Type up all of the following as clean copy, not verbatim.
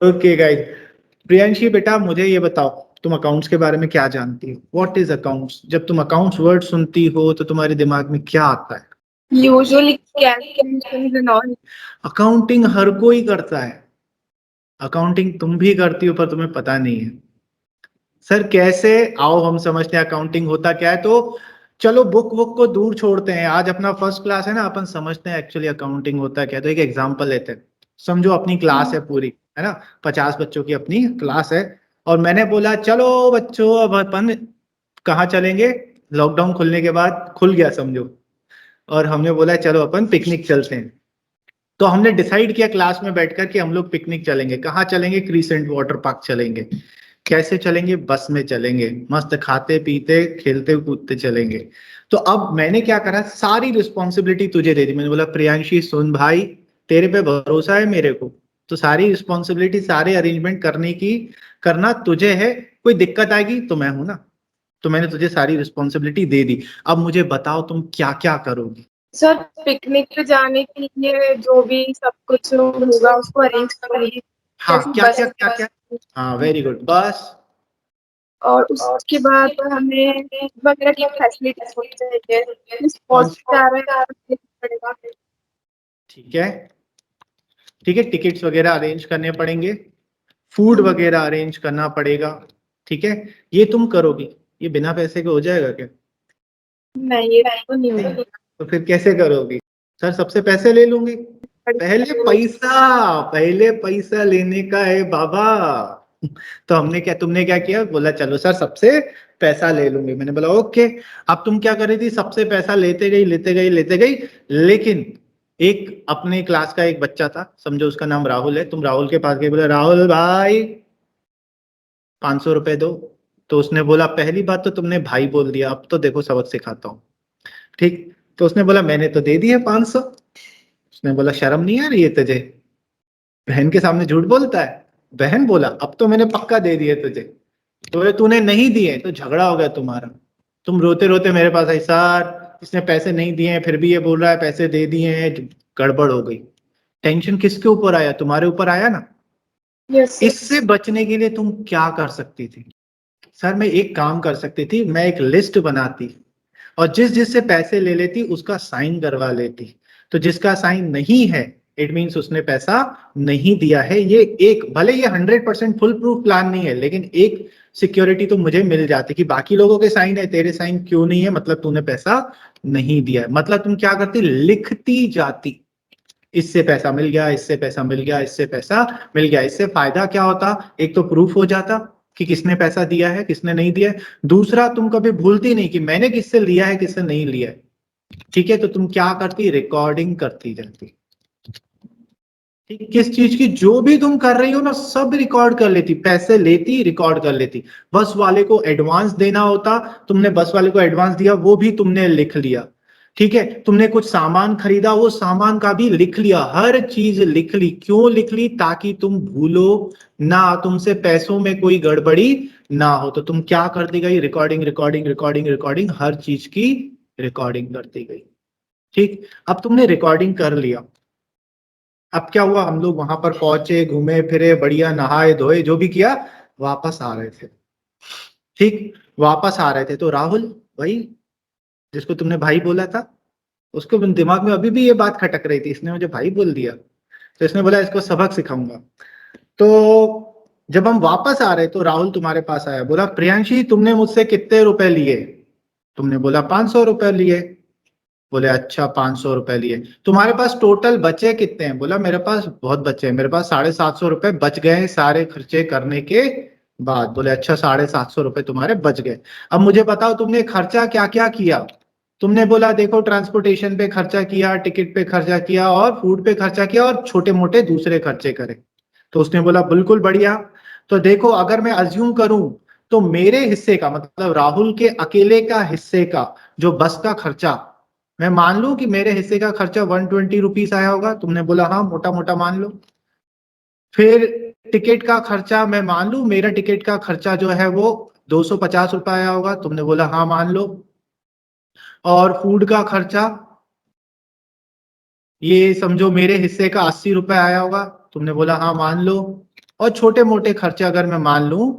Okay guys, Priyanshi बेटा मुझे ये बताओ, तुम अकाउंट्स के बारे में क्या जानती हो? What is accounts? जब तुम अकाउंट्स वर्ड सुनती हो तो तुम्हारे दिमाग में क्या आता है? Usually calculations and all. Accounting हर कोई करता है, अकाउंटिंग तुम भी करती हो पर तुम्हें पता नहीं है। सर कैसे? आओ हम समझते हैं अकाउंटिंग होता क्या है। तो चलो बुक बुक को दूर छोड़ते हैं, आज अपना फर्स्ट क्लास है ना, अपन समझते हैं एक्चुअली अकाउंटिंग होता क्या है। तो एक एग्जांपल लेते हैं। समझो अपनी क्लास है पूरी, है ना, 50 बच्चों की अपनी क्लास है। और मैंने बोला चलो बच्चों अब अपन कहाँ चलेंगे? लॉकडाउन खुलने के बाद खुल गया समझो, और हमने बोला चलो अपन पिकनिक चलते हैं। तो हमने डिसाइड किया क्लास में बैठकर कि हम लोग पिकनिक चलेंगे। कहाँ चलेंगे? क्रीसेंट वाटर पार्क चलेंगे। कैसे चलेंगे? बस में चलेंगे, मस्त खाते पीते खेलते कूदते चलेंगे। तो अब मैंने क्या करा, सारी रिस्पॉन्सिबिलिटी तुझे दे दी। मैंने बोला प्रियांशी सुन भाई, तेरे पे भरोसा है मेरे को, तो सारी रिस्पॉन्सिबिलिटी सारे अरेंजमेंट करने की करना तुझे है। कोई दिक्कत आएगी तो मैं हूं ना। तो मैंने तुझे सारी रिस्पॉन्सिबिलिटी दे दी। अब मुझे बताओ तुम क्या क्या करोगी? सर पिकनिक पे जाने के लिए जो भी सब कुछ होगा उसको अरेंज करूंगी, हाँ जैसे क्या क्या बस। क्या क्या? हाँ वेरी गुड, बस। और उसके बाद हमें वगैरह की फैसिलिटीज होनी चाहिए, किस कौन स्पॉट सी? पे जा रहे हैं उसके पड़ेगा। ठीक है, ठीक है, टिकट्स वगैरह अरेंज करने पड़ेंगे, फूड वगैरह अरेंज करना पड़ेगा। ठीक है, ये तुम करोगी? ये बिना पैसे के हो जाएगा क्या? नहीं ये तो नहीं होगा। तो फिर कैसे करोगी? सर सबसे पैसे ले लूंगी। पहले पैसा लेने का है बाबा। तो हमने क्या, तुमने क्या किया? बोला चलो सर सबसे पैसा ले लूंगी। मैंने बोला ओके। अब तुम क्या कर रही थी? सबसे पैसा लेते गई लेते गई लेते गई, लेकिन एक अपने क्लास का एक बच्चा था, समझो उसका नाम राहुल है, तुम राहुल के पास गए, बोला राहुल भाई 500 रुपए दो। तो उसने बोला पहली बात तो तुमने भाई बोल दिया, अब तो देखो सबक सिखाता हूँ। ठीक, तो उसने बोला मैंने तो दे दिए 500। उसने बोला शर्म नहीं आ रही है तुझे? बहन के सामने झूठ बोलता है। बहन बोला अब तो मैंने पक्का दे दिए तुझे। तो ये तूने नहीं दिए तो झगड़ा हो गया तुम्हारा। तुम रोते रोते मेरे पास आई, सर इसने पैसे नहीं दिए हैं फिर भी ये बोल रहा है पैसे दे दिए हैं। गड़बड़ हो गई। टेंशन किसके ऊपर आया? तुम्हारे ऊपर आया ना। यस। इससे बचने के लिए तुम क्या कर सकती थी? सर मैं एक काम कर सकती थी, मैं एक लिस्ट बनाती और जिस जिससे पैसे ले लेती उसका साइन करवा लेती। तो जिसका साइन नहीं है इट मीन्स उसने पैसा नहीं दिया है। ये एक, भले ये 100% फुल प्रूफ प्लान नहीं है, लेकिन एक सिक्योरिटी तो मुझे मिल जाती कि बाकी लोगों के साइन है, तेरे साइन क्यों नहीं है, मतलब तूने पैसा नहीं दिया है। मतलब तुम क्या करती? लिखती जाती, इससे पैसा मिल गया, इससे पैसा मिल गया, इससे पैसा मिल गया। इससे फायदा क्या होता? एक तो प्रूफ हो जाता कि किसने पैसा दिया है किसने नहीं दिया है। दूसरा तुम कभी भूलती नहीं कि मैंने किससे लिया है किससे नहीं लिया है। ठीक है, तो तुम क्या करती? रिकॉर्डिंग करती जाती। ठीक, किस चीज की जो भी तुम कर रही हो ना सब रिकॉर्ड कर लेती, पैसे लेती रिकॉर्ड कर लेती। बस वाले को एडवांस देना होता, तुमने बस वाले को एडवांस दिया वो भी तुमने लिख लिया। ठीक है, तुमने कुछ सामान खरीदा वो सामान का भी लिख लिया, हर चीज लिख ली। क्यों लिख ली? ताकि तुम भूलो ना, तुमसे पैसों में कोई गड़बड़ी ना हो। तो तुम क्या करती गई? रिकॉर्डिंग रिकॉर्डिंग रिकॉर्डिंग रिकॉर्डिंग, हर चीज की रिकॉर्डिंग करती गई। ठीक, अब तुमने रिकॉर्डिंग कर लिया। अब क्या हुआ? हम लोग वहां पर पहुंचे, घूमे फिरे, बढ़िया नहाए धोए, जो भी किया, वापस आ रहे थे। ठीक, वापस आ रहे थे तो राहुल भाई, जिसको तुमने भाई बोला था, उसको दिमाग में अभी भी ये बात खटक रही थी, इसने मुझे भाई बोल दिया। तो इसने बोला इसको सबक सिखाऊंगा। तो जब हम वापस आ रहे तो राहुल तुम्हारे पास आया, बोला प्रियांशी तुमने मुझसे कितने रुपए लिए? तुमने बोला 500 रुपए लिए। बोले अच्छा 500 रुपए लिए, तुम्हारे पास टोटल बचे कितने हैं? बोला मेरे पास बहुत बचे हैं, मेरे पास 750 रुपए बच गए हैं सारे खर्चे करने के बाद। बोले अच्छा 750 रुपए तुम्हारे बच गए। अब मुझे बताओ तुमने खर्चा क्या क्या किया? तुमने बोला देखो ट्रांसपोर्टेशन पे खर्चा किया, टिकट पे खर्चा किया और फूड पे खर्चा किया और छोटे मोटे दूसरे खर्चे करे। तो उसने बोला बिल्कुल बढ़िया। तो देखो अगर मैं अज्यूम करूं तो मेरे हिस्से का, मतलब राहुल के अकेले का हिस्से का जो बस का खर्चा, मैं मान लूं कि मेरे हिस्से का खर्चा 120 रुपीज आया होगा। तुमने बोला हाँ मोटा मोटा मान लो। फिर टिकट का खर्चा मैं मान लूं, मेरा टिकट का खर्चा जो है वो 250 रुपये आया होगा। तुमने बोला हाँ मान लो। और फूड का खर्चा ये समझो मेरे हिस्से का 80 रुपये आया होगा। तुमने बोला हाँ मान लो। और छोटे मोटे खर्चे अगर मैं मान लूं,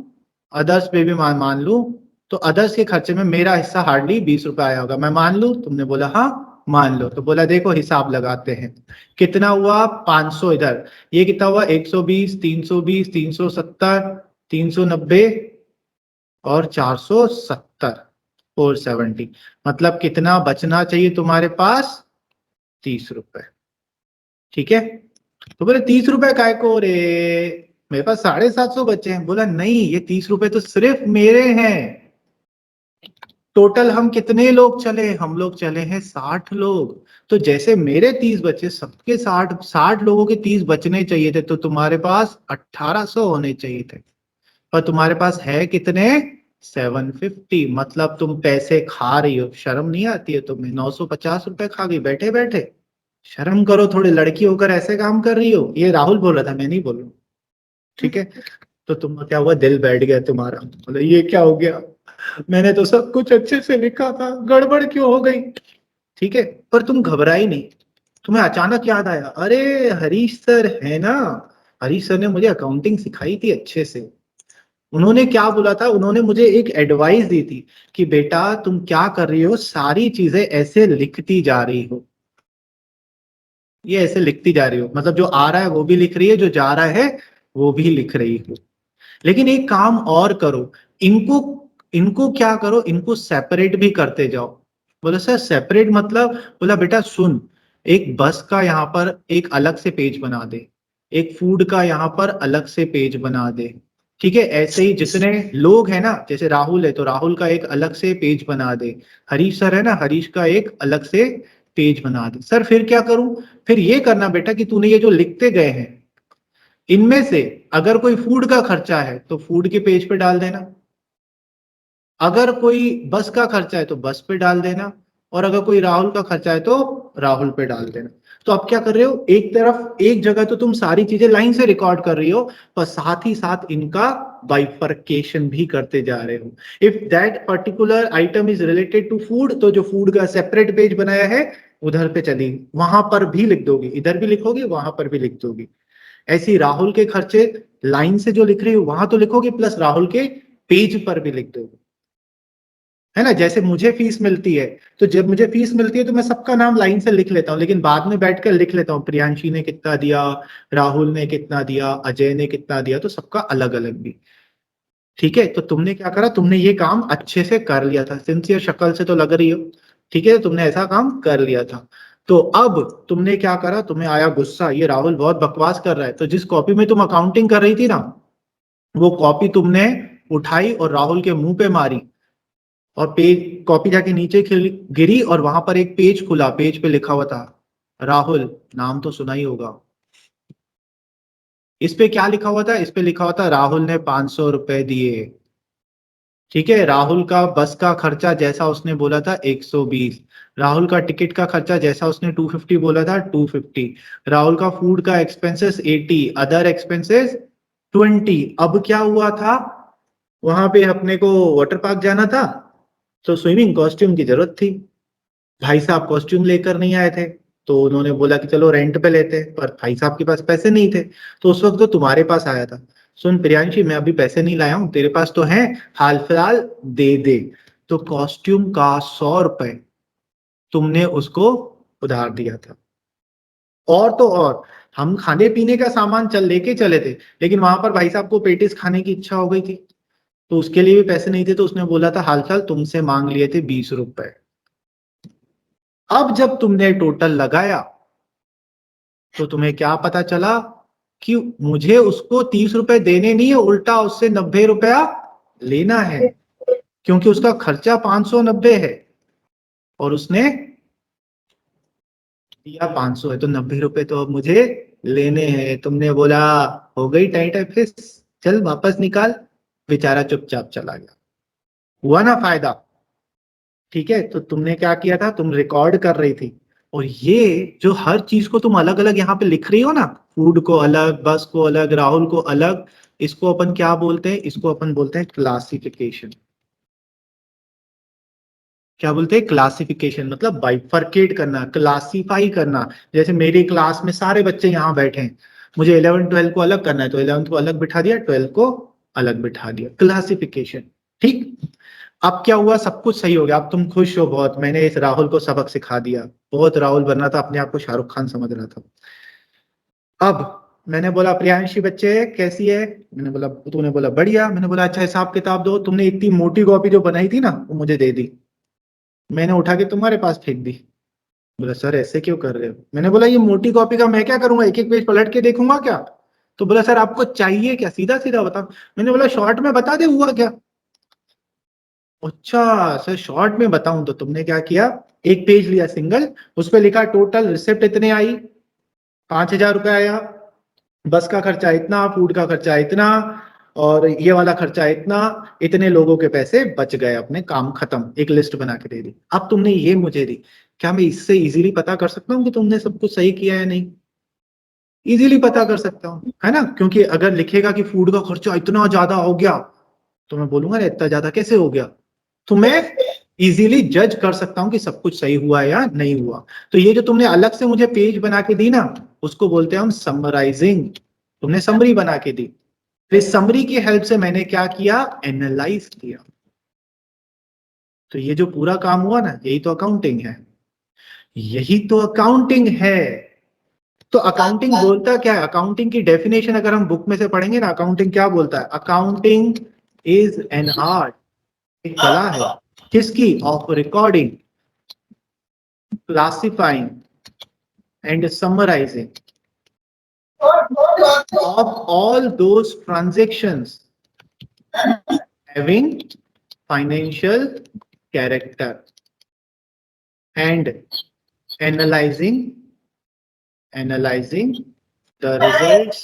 अदर्स पे भी मान लूं, तो अदर्स के खर्चे में मेरा हिस्सा हार्डली 20 रुपए आया होगा। मैं मान लूं, तुमने बोला हाँ मान लो, तो बोला देखो हिसाब लगाते हैं, कितना हुआ 500 इधर, ये कितना हुआ 120, 320, 370, 390 और 470, 470, मतलब कितना बचना चाहिए तुम्हारे पास, 30 रुपए। ठीक है, तो बोले 30 रुपए काय को रे, मेरे पास 750 बचे हैं। बोला नहीं, ये 30 रुपए तो सिर्फ मेरे हैं, टोटल हम कितने लोग चले, हम लोग चले हैं 60 लोग, तो जैसे मेरे 30 बचे, सबके 60 लोगों के 30 बचने चाहिए थे, तो तुम्हारे पास 1800 होने चाहिए थे, पर तुम्हारे पास है कितने, 750, मतलब तुम पैसे खा रही हो, शर्म नहीं आती है तुम्हें, 950 रुपए खा गई बैठे बैठे, शर्म करो थोड़ी, लड़की होकर ऐसे काम कर रही हो। ये राहुल बोल रहा था, मैं नहीं बोल रहा हूँ। ठीक है, तो तुम क्या हुआ, दिल बैठ गया तुम्हारा, बोले ये क्या हो गया, मैंने तो सब कुछ अच्छे से लिखा था, गड़बड़ क्यों हो गई। ठीक है, पर तुम घबराई नहीं, तुम्हें अचानक याद आया, अरे हरीश सर है ना, हरीश सर ने मुझे अकाउंटिंग सिखाई थी अच्छे से, उन्होंने क्या बोला था, उन्होंने मुझे एक एडवाइस दी थी कि बेटा तुम क्या कर रही हो, सारी चीजें ऐसे लिखती जा रही हो, ये ऐसे लिखती जा रही हो, मतलब जो आ रहा है वो भी लिख रही है, जो जा रहा है वो भी लिख रही हो, लेकिन एक काम और करो, इनको इनको क्या करो, इनको सेपरेट भी करते जाओ। बोला सर सेपरेट मतलब, बोला बेटा सुन, एक बस का यहाँ पर एक अलग से पेज बना दे, एक फूड का यहाँ पर अलग से पेज बना दे, ठीक है, ऐसे ही जितने लोग हैं ना, जैसे राहुल है तो राहुल का एक अलग से पेज बना दे, हरीश सर है ना, हरीश का एक अलग से पेज बना दे। सर फिर क्या करूं, फिर ये करना बेटा कि तूने ये जो लिखते गए हैं, इनमें से अगर कोई फूड का खर्चा है तो फूड के पेज पे डाल देना, अगर कोई बस का खर्चा है तो बस पे डाल देना, और अगर कोई राहुल का खर्चा है तो राहुल पे डाल देना। तो अब क्या कर रहे हो, एक तरफ एक जगह तो तुम सारी चीजें लाइन से रिकॉर्ड कर रही हो, पर साथ ही साथ इनका बाइफर्केशन भी करते जा रहे हो। If that particular item is related to food, तो जो फूड का सेपरेट पेज बनाया है उधर पे चली, वहां पर भी लिख दोगी, इधर भी लिखोगी वहां पर भी लिख दोगी। ऐसी राहुल के खर्चे लाइन से जो लिख रही हो वहां तो लिखोगे, प्लस राहुल के पेज पर भी लिख दोगे, है ना। जैसे मुझे फीस मिलती है, तो जब मुझे फीस मिलती है तो मैं सबका नाम लाइन से लिख लेता हूँ, लेकिन बाद में बैठकर लिख लेता हूँ प्रियांशी ने कितना दिया, राहुल ने कितना दिया, अजय ने कितना दिया, तो सबका अलग अलग भी। ठीक है, तो तुमने क्या करा, तुमने ये काम अच्छे से कर लिया था, सिंसियर शक्ल से तो लग रही हो, ठीक है, तुमने ऐसा काम कर लिया था। तो अब तुमने क्या करा, तुम्हें आया गुस्सा, ये राहुल बहुत बकवास कर रहा है, तो जिस कॉपी में तुम अकाउंटिंग कर रही थी ना, वो कॉपी तुमने उठाई और राहुल के मुंह पे मारी, और पेज कॉपी जाके नीचे गिरी, और वहां पर एक पेज खुला, पेज पे लिखा हुआ था राहुल, नाम तो सुना ही होगा। इस पे क्या लिखा हुआ था, इस पे लिखा हुआ था राहुल ने 500 रुपए दिए। ठीक है, राहुल का बस का खर्चा जैसा उसने बोला था 120, राहुल का टिकट का खर्चा जैसा उसने 250 बोला था 250, राहुल का फूड का एक्सपेंसेस 80, अदर एक्सपेंसेस 20। अब क्या हुआ था, वहां पे अपने को वाटर पार्क जाना था, तो स्विमिंग कॉस्ट्यूम की जरूरत थी, भाई साहब कॉस्ट्यूम लेकर नहीं आए थे, तो उन्होंने बोला कि चलो रेंट पे लेते हैं, पर भाई साहब के पास पैसे नहीं थे, तो उस वक्त तो तुम्हारे पास आया था, सुन प्रियांशी मैं अभी पैसे नहीं लाया हूं, तेरे पास तो है, हाल फिलहाल दे दे। तो कॉस्ट्यूम का 100 रुपए तुमने उसको उधार दिया था। और तो और, हम खाने पीने का सामान चल लेके चले थे, लेकिन वहां पर भाई साहब को पेटिस खाने की इच्छा हो गई थी, तो उसके लिए भी पैसे नहीं थे, तो उसने बोला था हाल फिलहाल तुमसे मांग लिए थे 20 रुपए। अब जब तुमने टोटल लगाया, तो तुम्हें क्या पता चला कि मुझे उसको 30 रुपए देने नहीं है, उल्टा उससे 90 रुपया लेना है, क्योंकि उसका खर्चा 590 है और उसने दिया 500 है, तो 90 रुपए तो अब मुझे लेने हैं। तुमने बोला हो गई टाइट है फिस, चल वापस निकाल, बेचारा चुपचाप चला गया, हुआ ना फायदा। ठीक है, तो तुमने क्या किया था, तुम रिकॉर्ड कर रही थी, और ये जो हर चीज को तुम अलग अलग यहाँ पे लिख रही हो ना, फूड को अलग, बस को अलग, राहुल को अलग, इसको अपन क्या बोलते हैं, इसको अपन बोलते हैं क्लासिफिकेशन। क्या बोलते हैं, क्लासिफिकेशन, मतलब बाइफरकेट करना, क्लासिफाई करना। जैसे मेरी क्लास में सारे बच्चे यहाँ बैठे हैं, मुझे 11 12 को अलग करना है तो 11 को अलग बिठा दिया, 12 को अलग बिठा दिया, क्लासिफिकेशन। ठीक, अब क्या हुआ, सब कुछ सही हो गया, अब तुम खुश हो बहुत, मैंने इस राहुल को सबक सिखा दिया, बहुत राहुल बनना था, अपने आप को शाहरुख खान समझ रहा था। अब मैंने बोला प्रियांशी बच्चे कैसी है, मैंने बोला, तूने बोला बढ़िया, मैंने बोला अच्छा हिसाब किताब दो, तुमने इतनी मोटी कॉपी जो बनाई थी ना वो मुझे दे दी, मैंने उठा के तुम्हारे पास फेंक दी। बोला सर ऐसे क्यों कर रहे हो, मैंने बोला ये मोटी कॉपी का मैं क्या करूंगा, एक एक पेज पलट के देखूंगा क्या। तो बोला सर आपको चाहिए क्या, सीधा सीधा बताओ। मैंने बोला शॉर्ट में बता दे हुआ क्या। अच्छा सर शॉर्ट में बताऊं, तो तुमने क्या किया, एक पेज लिया सिंगल, उस पर लिखा टोटल रिसिप्ट इतने आई, 5,000 रुपये आया, बस का खर्चा इतना, फूड का खर्चा इतना, और ये वाला खर्चा इतना, इतने लोगों के पैसे बच गए, अपने काम खत्म, एक लिस्ट बना के दे दी। अब तुमने ये मुझे दी, क्या मैं इससे इजीली पता कर सकता हूँ कि तुमने सब कुछ सही किया है नहीं। इजीली पता कर सकता हूँ, है ना, क्योंकि अगर लिखेगा कि फूड का खर्चा इतना ज्यादा हो गया तो मैं बोलूंगा अरे इतना ज्यादा कैसे हो गया, तो मैं इजीली जज कर सकता हूँ कि सब कुछ सही हुआ है या नहीं हुआ। तो ये जो तुमने अलग से मुझे पेज बना के दी ना, उसको बोलते हैं हम समराइजिंग, तुमने समरी बना के दी। तो इस समरी की हेल्प से मैंने क्या किया, एनालाइज किया। तो ये जो पूरा काम हुआ ना, यही तो अकाउंटिंग है, यही तो अकाउंटिंग है। तो अकाउंटिंग बोलता क्या है, अकाउंटिंग की डेफिनेशन अगर हम बुक में से पढ़ेंगे ना, अकाउंटिंग क्या बोलता है, अकाउंटिंग इज एन आर्ट, एक कला है, किसकी, of recording, classifying and summarising of all those transactions having financial character and analyzing the results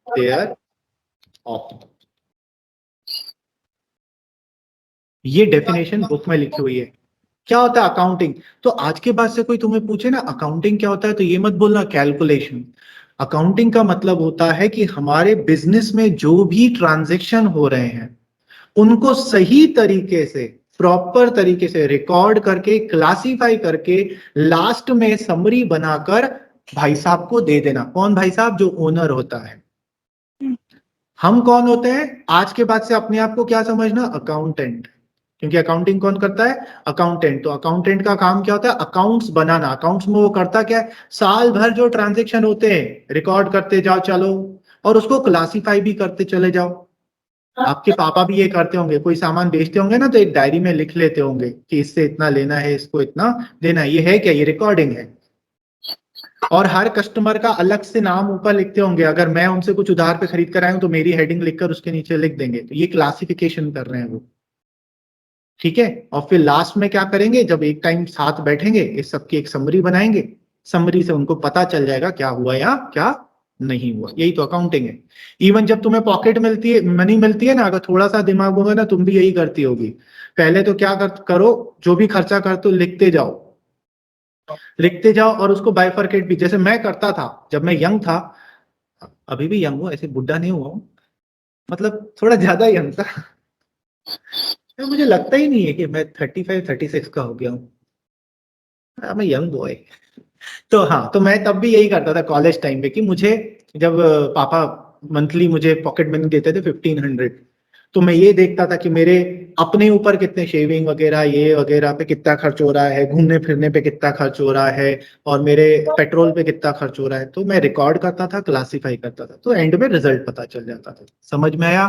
thereof। ये डेफिनेशन बुक में लिखी हुई है। क्या होता है अकाउंटिंग, तो आज के बाद से कोई तुम्हें पूछे ना अकाउंटिंग क्या होता है, तो ये मत बोलना कैलकुलेशन। अकाउंटिंग का मतलब होता है कि हमारे बिजनेस में जो भी ट्रांजैक्शन हो रहे हैं उनको सही तरीके से, प्रॉपर तरीके से रिकॉर्ड करके, क्लासिफाई करके, लास्ट में समरी बनाकर भाई साहब को दे देना। कौन भाई साहब, जो ओनर होता है। हम कौन होते हैं, आज के बाद से अपने आप को क्या समझना, अकाउंटेंट, क्योंकि अकाउंटिंग कौन करता है, अकाउंटेंट। तो अकाउंटेंट का काम क्या होता है, अकाउंट्स बनाना। अकाउंट्स में वो करता क्या है, साल भर जो ट्रांजैक्शन होते हैं रिकॉर्ड करते जाओ चलो, और उसको क्लासिफाई भी करते चले जाओ। आपके पापा भी ये करते होंगे, कोई सामान बेचते होंगे ना तो एक डायरी में लिख लेते होंगे कि इससे इतना लेना है, इसको इतना देना है। ये है क्या, ये रिकॉर्डिंग है। और हर कस्टमर का अलग से नाम ऊपर लिखते होंगे, अगर मैं उनसे कुछ उधार पे खरीद कर आया हूं तो मेरी हेडिंग लिखकर उसके नीचे लिख देंगे, तो ये क्लासिफिकेशन कर रहे हैं वो। ठीक है, और फिर लास्ट में क्या करेंगे, जब एक टाइम साथ बैठेंगे इस सबकी एक समरी बनाएंगे, समरी से उनको पता चल जाएगा क्या हुआ या क्या नहीं हुआ। यही तो अकाउंटिंग है। इवन जब तुम्हें पॉकेट मिलती है, मनी मिलती है ना, अगर थोड़ा सा दिमाग होगा ना तुम भी यही करती होगी। पहले तो क्या करो, जो भी खर्चा करते हो लिखते जाओ, लिखते जाओ, और उसको बाइफरकेट भी, जैसे मैं करता था जब मैं यंग था, अभी भी यंग हूँ, ऐसे बुढ़ा नहीं हुआ हूँ, मतलब थोड़ा ज्यादा यंग था। तो मुझे लगता ही नहीं है कि मैं 35 36 का हो गया हूँ, मैं यंग बॉय। तो हाँ, तो मैं तब भी यही करता था कॉलेज टाइम पे, कि मुझे जब पापा मंथली मुझे पॉकेट मनी देते थे 1500, तो मैं ये देखता था कि मेरे अपने ऊपर कितने शेविंग वगैरह ये वगैरह पे कितना खर्च हो रहा है, घूमने फिरने पे कितना खर्च हो रहा है, और मेरे पेट्रोल पे कितना खर्च हो रहा है, तो मैं रिकॉर्ड करता था, क्लासिफाई करता था, तो एंड में रिजल्ट पता चल जाता था। समझ में आया।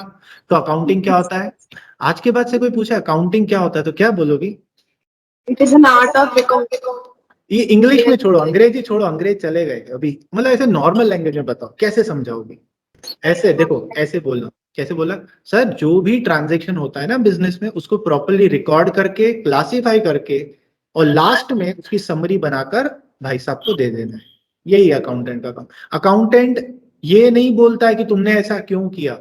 तो अकाउंटिंग क्या होता है, आज के बाद से कोई पूछे अकाउंटिंग क्या होता है तो क्या बोलोगी। It is an art of recording. ये इंग्लिश में छोड़ो, अंग्रेजी छोड़ो, अंग्रेज चले गए अभी, मतलब ऐसे नॉर्मल लैंग्वेज में बताओ कैसे समझाओगे। ऐसे देखो, ऐसे बोलना, कैसे बोला, सर जो भी ट्रांजैक्शन होता है ना बिजनेस में उसको प्रॉपरली रिकॉर्ड करके, क्लासिफाई करके, और लास्ट में उसकी समरी बनाकर भाई साहब को दे देना है। यही अकाउंटेंट का काम। अकाउंटेंट ये नहीं बोलता है कि तुमने ऐसा क्यों किया,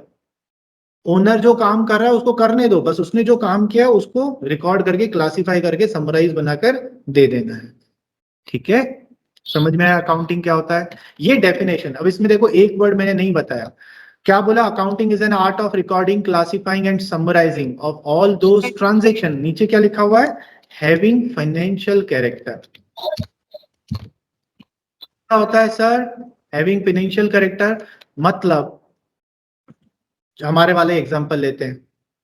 ओनर जो काम कर रहा है उसको करने दो, बस उसने जो काम किया उसको रिकॉर्ड करके, क्लासिफाई करके, समराइज बनाकर दे देना है। ठीक है, समझ में आया अकाउंटिंग क्या होता है। ये डेफिनेशन। अब इसमें देखो एक वर्ड मैंने नहीं बताया, क्या बोला, accounting is an art of recording, classifying and summarising of all those transaction, नीचे क्या लिखा हुआ है, हैविंग फाइनेंशियल कैरेक्टर। क्या होता है सर, हैविंग फाइनेंशियल कैरेक्टर मतलब, हमारे वाले एग्जांपल लेते हैं,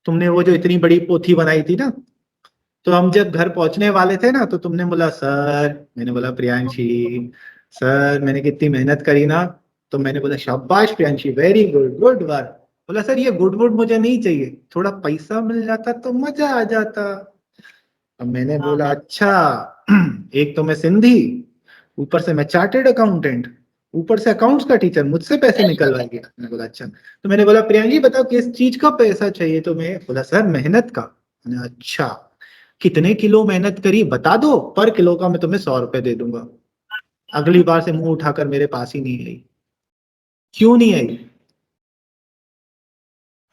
तुमने वो जो इतनी बड़ी पोथी बनाई थी ना, तो हम जब घर पहुंचने वाले थे ना, तो तुमने बोला सर, मैंने बोला प्रियांशी सर मैंने कितनी मेहनत करी ना, तो मैंने बोला शाबाश Priyanshi, very good, good work. बोला सर ये गुड वुड मुझे नहीं चाहिए, थोड़ा पैसा मिल जाता तो मजा आ जाता। अब मैंने बोला अच्छा, एक तो मैं सिंधी, ऊपर से मैं चार्टेड अकाउंटेंट, ऊपर से अकाउंट्स का टीचर, मुझसे पैसे निकलवाएंगे। मैंने बोला अच्छा, तो मैंने बोला प्रियांशी बताओ किस चीज का पैसा चाहिए तुम्हें? बोला सर मेहनत का। मैंने अच्छा, कितने किलो मेहनत करी बता दो, पर किलो का मैं तुम्हें 100 रुपए दे दूंगा। अगली बार से मुंह उठाकर मेरे पास ही नहीं आई। क्यों नहीं आई?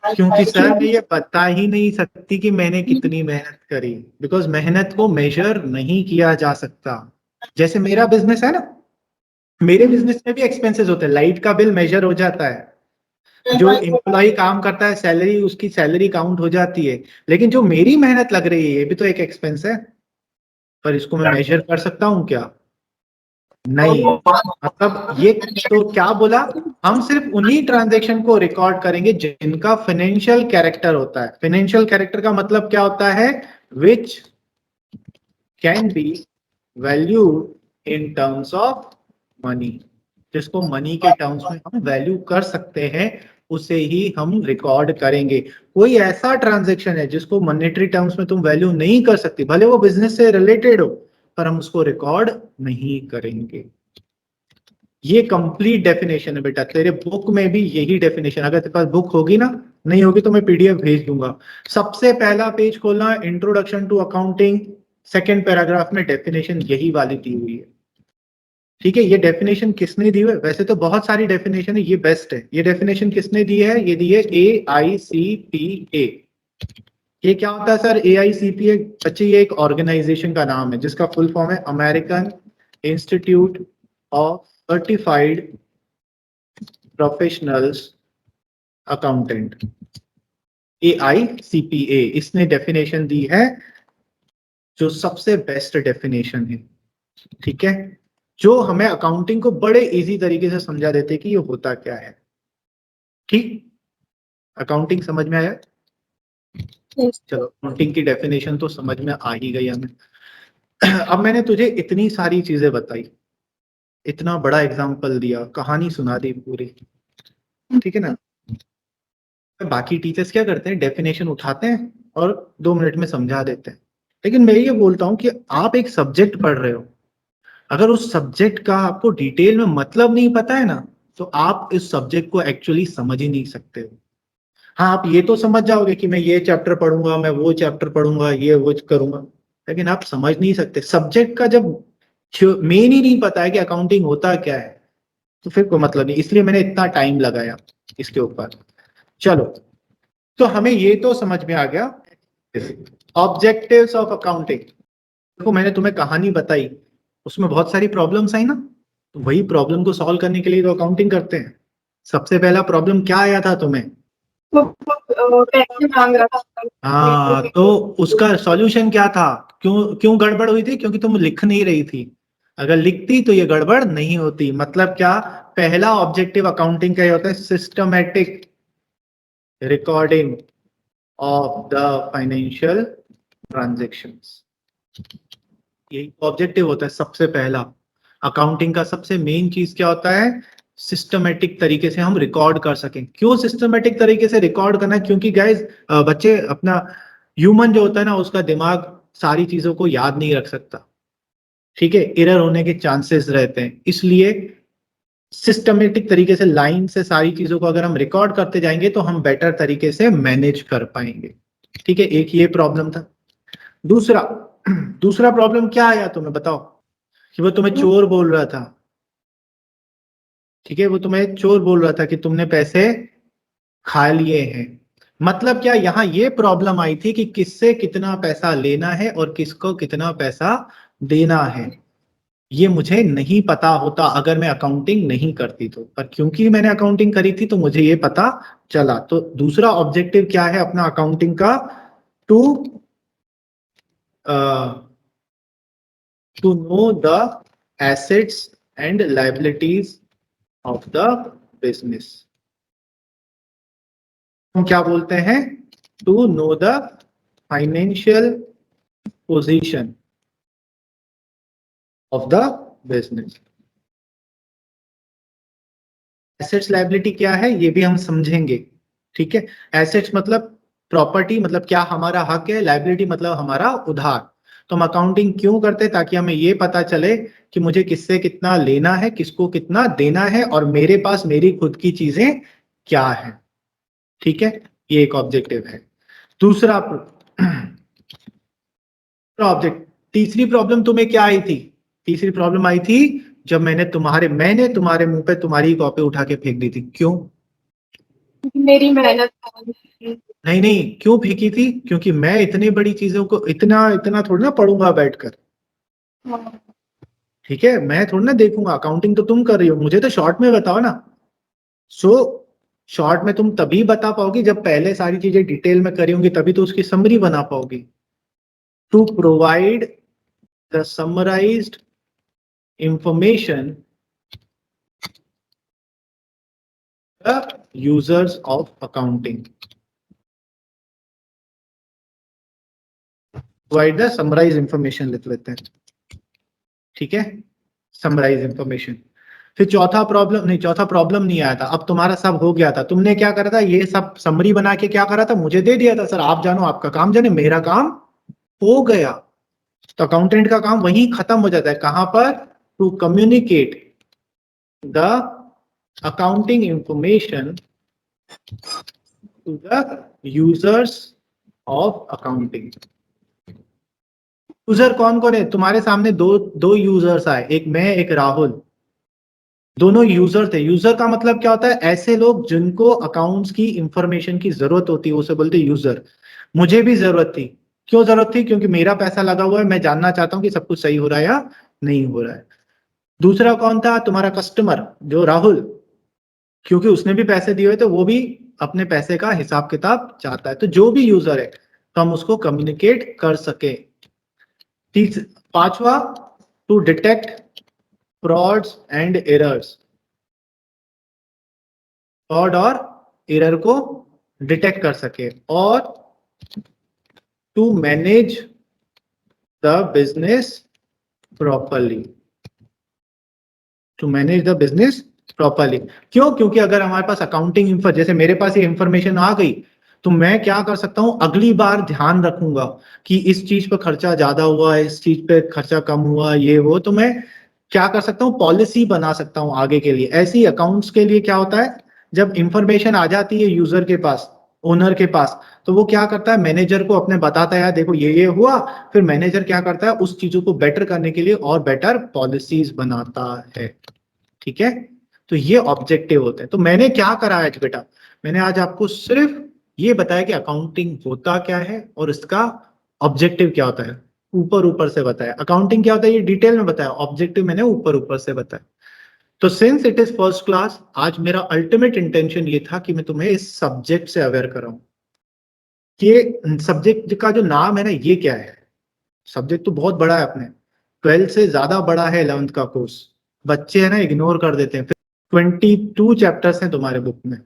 क्योंकि सर मैं ये बता ही नहीं सकती कि मैंने कितनी मेहनत करी, बिकॉज मेहनत को मेजर नहीं किया जा सकता। जैसे मेरा बिजनेस है ना, मेरे बिजनेस में भी एक्सपेंसेस होते हैं, लाइट का बिल मेजर हो जाता है, जो एम्प्लॉय काम करता है सैलरी, उसकी सैलरी काउंट हो जाती है, लेकिन जो मेरी मेहनत लग रही है ये भी तो एक एक्सपेंस है, पर इसको मैं मेजर कर सकता हूँ क्या? नहीं। मतलब ये तो क्या बोला, हम सिर्फ उन्हीं ट्रांजैक्शन को रिकॉर्ड करेंगे जिनका फाइनेंशियल कैरेक्टर होता है। फाइनेंशियल कैरेक्टर का मतलब क्या होता है? Which can be valued in terms of money, जिसको मनी के टर्म्स में हम वैल्यू कर सकते हैं, उसे ही हम रिकॉर्ड करेंगे। कोई ऐसा ट्रांजैक्शन है जिसको मॉनेटरी टर्म्स में तुम वैल्यू नहीं कर सकती, भले वो बिजनेस से रिलेटेड हो, पर हम उसको रिकॉर्ड नहीं करेंगे। ये कंप्लीट डेफिनेशन है बेटा, तेरे बुक में भी यही डेफिनेशन, अगर तेरे पास बुक होगी ना, नहीं होगी तो मैं पीडीएफ भेज दूंगा। सबसे पहला पेज खोलना, introduction to accounting, second paragraph में डेफिनेशन यही वाली दी हुई है। ठीक है, ये डेफिनेशन किसने दी है? वैसे तो बहुत सारी डेफिनेशन है, ये बेस्ट है। ये डेफिनेशन किसने दी है? ये दी है AICPA। ये क्या होता है सर AICPA? बच्चे ये एक ऑर्गेनाइजेशन का नाम है जिसका फुल फॉर्म है American institute of certified professionals accountant, AICPA। इसने डेफिनेशन दी है जो सबसे बेस्ट डेफिनेशन है। ठीक है, जो हमें अकाउंटिंग को बड़े इजी तरीके से समझा देते कि ये होता क्या है। ठीक, अकाउंटिंग समझ में आया? चलो, अकाउंटिंग की डेफिनेशन तो समझ में आ ही गई हमें। अब मैंने तुझे इतनी सारी चीजें बताई, इतना बड़ा एग्जाम्पल दिया, कहानी सुना दी पूरी, ठीक है ना? बाकी टीचर्स क्या करते हैं, डेफिनेशन उठाते हैं और 2 मिनट में समझा देते हैं। लेकिन मैं ये बोलता हूँ कि आप एक सब्जेक्ट पढ़ रहे हो, अगर उस सब्जेक्ट का आपको डिटेल में मतलब नहीं पता है ना, तो आप इस सब्जेक्ट को एक्चुअली समझ ही नहीं सकते हो। हाँ, आप ये तो समझ जाओगे कि मैं ये चैप्टर पढ़ूंगा, मैं वो चैप्टर पढ़ूंगा, ये वो करूंगा, लेकिन आप समझ नहीं सकते। सब्जेक्ट का जब मेन ही नहीं पता है कि अकाउंटिंग होता क्या है, तो फिर कोई मतलब नहीं। इसलिए मैंने इतना टाइम लगाया इसके ऊपर। चलो, तो हमें ये तो समझ में आ गया ऑब्जेक्टिव्स ऑफ अकाउंटिंग। देखो, मैंने तुम्हें कहानी बताई, उसमें बहुत सारी प्रॉब्लम्स आई ना, तो वही प्रॉब्लम को सॉल्व करने के लिए तो अकाउंटिंग करते हैं। सबसे पहला प्रॉब्लम क्या आया था तुम्हें? पैसे मांग रहा था। हाँ, तो उसका सॉल्यूशन क्या था? क्यों क्यों गड़बड़ हुई थी? क्योंकि तुम लिख नहीं रही थी। अगर लिखती तो ये गड़बड़ नहीं होती। मतलब क्या? पहला ऑब्जेक्टिव अकाउंटिंग का ये होता है, systematic recording of the financial transactions. यही ऑब्जेक्टिव होता है सबसे पहला। अकाउंटिंग का सबसे मेन चीज क्या होता है? सिस्टमेटिक तरीके से हम रिकॉर्ड कर सकें। क्यों सिस्टमेटिक तरीके से रिकॉर्ड करना है? क्योंकि गाइज, बच्चे, अपना ह्यूमन जो होता है ना, उसका दिमाग सारी चीजों को याद नहीं रख सकता। ठीक है, एरर होने के चांसेस रहते हैं, इसलिए सिस्टमेटिक तरीके से लाइन से सारी चीजों को अगर हम रिकॉर्ड करते जाएंगे तो हम बेटर तरीके से मैनेज कर पाएंगे। ठीक है, एक ये प्रॉब्लम था। दूसरा दूसरा प्रॉब्लम क्या आया तुम्हें बताओ? कि वो तुम्हें चोर बोल रहा था। ठीक है, वो तुम्हें चोर बोल रहा था कि तुमने पैसे खा लिए हैं। मतलब क्या, यहां ये प्रॉब्लम आई थी कि किससे कितना पैसा लेना है और किसको कितना पैसा देना है। ये मुझे नहीं पता होता अगर मैं अकाउंटिंग नहीं करती तो, पर क्योंकि मैंने अकाउंटिंग करी थी तो मुझे ये पता चला। तो दूसरा ऑब्जेक्टिव क्या है अपना अकाउंटिंग का? To to know the assets and liabilities of the business. हम क्या बोलते हैं? To know the financial position of the business. Assets liability क्या है ये भी हम समझेंगे, ठीक है। एसेट्स मतलब प्रॉपर्टी, मतलब क्या हमारा हक है, लायबिलिटी मतलब हमारा उधार। तो हम अकाउंटिंग क्यों करते हैं? ताकि हमें ये पता चले कि मुझे किससे कितना लेना है, किसको कितना देना है, और मेरे पास मेरी खुद की चीजें क्या है, ठीक है। ये एक ऑब्जेक्टिव है। दूसरा ऑब्जेक्ट, तीसरी प्रॉब्लम तुम्हें क्या आई थी? तीसरी प्रॉब्लम आई थी जब मैंने तुम्हारे मुंह पे तुम्हारी कॉपी उठा के फेंक दी थी। क्यों? मेरी मेहनत थी। नहीं नहीं, क्यों फेंकी थी? क्योंकि मैं इतनी बड़ी चीजों को इतना इतना थोड़ी ना पढ़ूंगा बैठकर, हाँ, ठीक है। मैं थोड़ी ना देखूंगा, अकाउंटिंग तो तुम कर रही हो, मुझे तो शॉर्ट में बताओ ना। सो शॉर्ट में तुम तभी बता पाओगी जब पहले सारी चीजें डिटेल में करी होंगी, तभी तो उसकी समरी बना पाओगी। To provide the summarised information the users of accounting. Provide the summarise information लिख लेते हैं, ठीक है। Summarise information. फिर चौथा प्रॉब्लम नहीं आया था, अब तुम्हारा सब हो गया था। तुमने क्या करा था? ये सब समरी बना के क्या करा था? मुझे दे दिया था, सर आप जानो, आपका काम जाने, मेरा काम हो गया। तो अकाउंटेंट का काम वहीं खत्म हो जाता है। कहां पर? To communicate the accounting information to the users of accounting. User कौन कौन है? तुम्हारे सामने दो दो यूजर्स आए, एक मैं एक राहुल, दोनों यूजर थे। यूजर का मतलब क्या होता है? ऐसे लोग जिनको अकाउंट्स की इंफॉर्मेशन की जरूरत होती है, उसे बोलते हैं यूजर। मुझे भी जरूरत थी। क्यों जरूरत थी? क्योंकि मेरा पैसा लगा हुआ है, मैं जानना चाहता हूं कि सब कुछ सही हो रहा है या नहीं हो रहा है। दूसरा कौन था? तुम्हारा कस्टमर, जो राहुल, क्योंकि उसने भी पैसे दिए हुए, तो वो भी अपने पैसे का हिसाब किताब चाहता है। तो जो भी यूजर है, तो हम उसको कम्युनिकेट कर सके। पांचवा, to detect frauds and errors. Fraud और एरर को डिटेक्ट कर सके। और to manage the business properly. To manage the business properly. क्यों? क्योंकि अगर हमारे पास अकाउंटिंग इंफो, जैसे मेरे पास ये इंफॉर्मेशन आ गई, तो मैं क्या कर सकता हूं? अगली बार ध्यान रखूंगा कि इस चीज पर खर्चा ज्यादा हुआ है, इस चीज पे खर्चा कम हुआ, ये वो। तो मैं क्या कर सकता हूँ? पॉलिसी बना सकता हूँ आगे के लिए। ऐसे ही अकाउंट्स के लिए क्या होता है? जब इंफॉर्मेशन आ जाती है यूजर के पास, ओनर के पास, तो वो क्या करता है? मैनेजर को अपने बताता है, यार देखो ये हुआ। फिर मैनेजर क्या करता है? उस चीजों को बेटर करने के लिए और बेटर पॉलिसीज बनाता है, ठीक है। तो ये ऑब्जेक्टिव होते हैं। तो मैंने क्या करा आज बेटा? मैंने आज आपको सिर्फ ये बताया कि अकाउंटिंग होता क्या है और इसका ऑब्जेक्टिव क्या होता है। ऊपर ऊपर से बताया अकाउंटिंग क्या होता है, ये डिटेल में बताया। ऑब्जेक्टिव मैंने ऊपर ऊपर से बताया। तो since it is first class, आज मेरा अल्टीमेट इंटेंशन ये था कि मैं तुम्हें इस सब्जेक्ट से अवेयर कराऊं कि सब्जेक्ट का जो नाम है ना, ये क्या है। सब्जेक्ट तो बहुत बड़ा है, अपने 12th से ज्यादा बड़ा है 11th का कोर्स। बच्चे है ना इग्नोर कर देते हैं। 22 चैप्टर्स हैं तुम्हारे बुक में,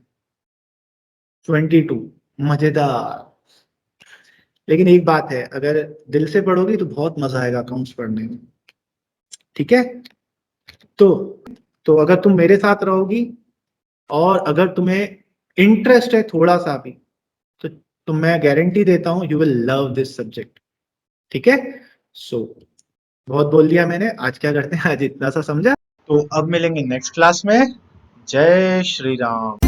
22। मजेदार। लेकिन एक बात है, अगर दिल से पढ़ोगी तो बहुत मजा आएगा अकाउंट्स पढ़ने में, ठीक है। तो तो अगर तुम मेरे साथ रहोगी और अगर तुम्हें इंटरेस्ट है थोड़ा सा भी, तो मैं गारंटी देता हूं you will love this subject, ठीक है। सो बहुत बोल दिया मैंने। आज क्या करते हैं, आज इतना सा समझा। तो अब मिलेंगे नेक्स्ट क्लास में। जय श्री राम।